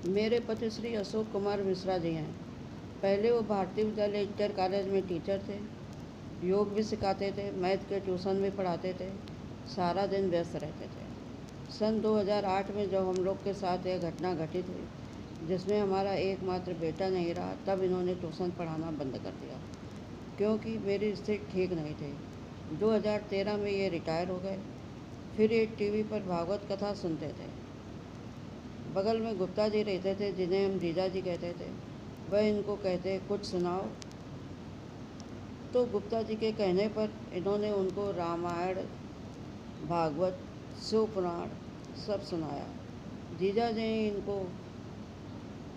मेरे पति श्री अशोक कुमार मिश्रा जी हैं। पहले वो भारतीय विद्यालय इंटर कॉलेज में टीचर थे। योग भी सिखाते थे, मैथ के ट्यूशन भी पढ़ाते थे। सारा दिन व्यस्त रहते थे। सन 2008 में जब हम लोग के साथ यह घटना घटित हुई जिसमें हमारा एकमात्र बेटा नहीं रहा, तब इन्होंने ट्यूशन पढ़ाना बंद कर दिया क्योंकि मेरी स्थिति ठीक नहीं थी। 2013 में ये रिटायर हो गए। फिर ये टीवी पर भागवत कथा सुनते थे। बगल में गुप्ता जी रहते थे, जिन्हें हम जीजा जी कहते थे। वह इनको कहते, कुछ सुनाओ। तो गुप्ता जी के कहने पर इन्होंने उनको रामायण, भागवत, शिव पुराण सब सुनाया। जीजा जी ने इनको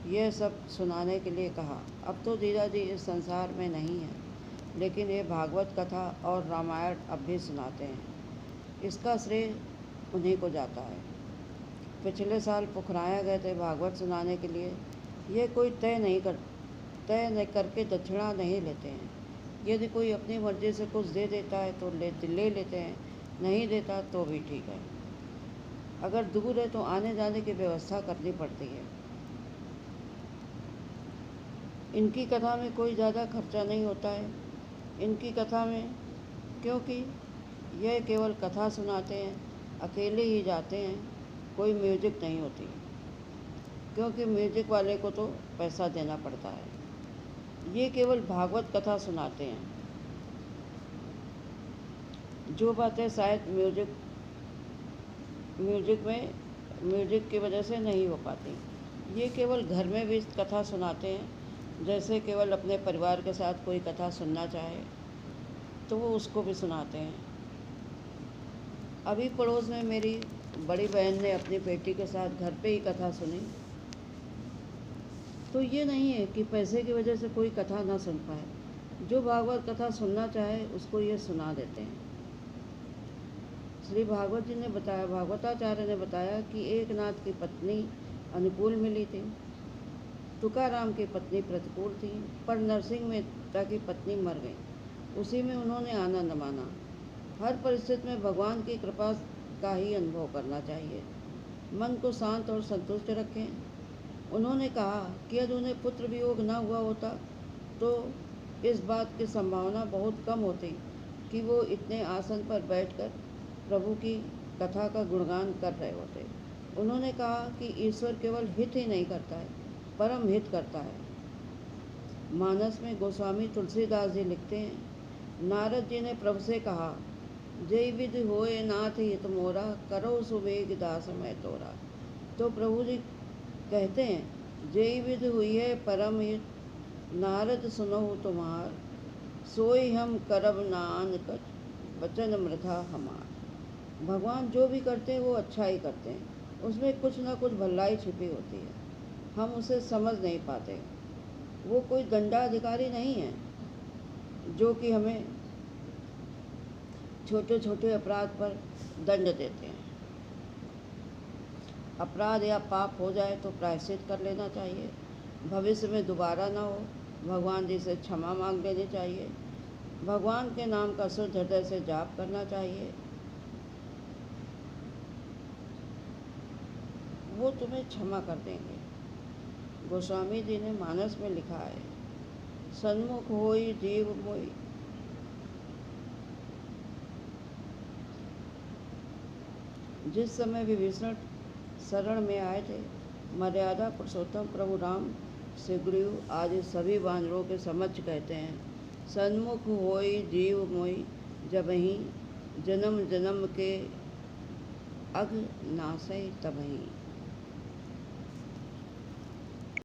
यह सब सुनाने के लिए कहा। अब तो जीजा जी इस संसार में नहीं हैं, लेकिन ये भागवत कथा और रामायण अब भी सुनाते हैं। इसका श्रेय उन्हीं को जाता है। पिछले साल पुखराया गए थे भागवत सुनाने के लिए। ये कोई तय करके दक्षिणा नहीं लेते हैं। यदि कोई अपनी मर्जी से कुछ दे देता है तो ले लेते हैं, नहीं देता तो भी ठीक है। अगर दूर है तो आने जाने की व्यवस्था करनी पड़ती है। इनकी कथा में कोई ज़्यादा खर्चा नहीं होता है इनकी कथा में, क्योंकि यह केवल कथा सुनाते हैं, अकेले ही जाते हैं। कोई म्यूजिक नहीं होती, क्योंकि म्यूजिक वाले को तो पैसा देना पड़ता है। ये केवल भागवत कथा सुनाते हैं। जो बातें शायद म्यूजिक की वजह से नहीं हो पाती, ये केवल घर में भी कथा सुनाते हैं। जैसे केवल अपने परिवार के साथ कोई कथा सुनना चाहे तो वो उसको भी सुनाते हैं। अभी पड़ोस में मेरी बड़ी बहन ने अपनी बेटी के साथ घर पे ही कथा सुनी। तो ये नहीं है कि पैसे की वजह से कोई कथा ना सुन पाए। जो भागवत कथा सुनना चाहे उसको ये सुना देते हैं। श्री भागवताचार्य ने बताया कि एक नाथ की पत्नी अनुकूल मिली थी, तुकाराम की पत्नी प्रतिकूल थी, पर नरसिंह मेहता की पत्नी मर गई। उसी में उन्होंने आनंद माना। हर परिस्थिति में भगवान की कृपा का ही अनुभव करना चाहिए। मन को शांत और संतुष्ट रखें। उन्होंने कहा कि यदि उन्हें पुत्र वियोग न हुआ होता तो इस बात की संभावना बहुत कम होती कि वो इतने आसन पर बैठकर प्रभु की कथा का गुणगान कर रहे होते। उन्होंने कहा कि ईश्वर केवल हित ही नहीं करता है, परम हित करता है। मानस में गोस्वामी तुलसीदास जी लिखते हैं, नारद जी ने प्रभु से कहा, जय विधि होए नाथ हित मोरा, करो सुवेग दास मैं तोरा। तो प्रभु जी कहते हैं, जय विधि हुई है परम हित, नारद सुनहु तुम्हार, सोई हम करब नान कछ, वचन मृथा हमार। भगवान जो भी करते हैं वो अच्छा ही करते हैं। उसमें कुछ ना कुछ भलाई छिपी होती है, हम उसे समझ नहीं पाते। वो कोई दंडाधिकारी नहीं है जो कि हमें छोटे छोटे अपराध पर दंड देते हैं। अपराध या पाप हो जाए तो प्रायश्चित कर लेना चाहिए। भविष्य में दोबारा ना हो, भगवान जी से क्षमा मांग लेनी चाहिए। भगवान के नाम का शुद्ध हृदय से जाप करना चाहिए। वो तुम्हें क्षमा कर देंगे। गोस्वामी जी ने मानस में लिखा है, सन्मुख होई जीव मोई, जिस समय विभीषण शरण में आए थे, मर्यादा पुरुषोत्तम प्रभु राम सुग्रीव आदि सभी वानरों के समक्ष कहते हैं, सन्मुख होई जीव मोई, जबहि जन्म जन्म के अघ नासै तबहि।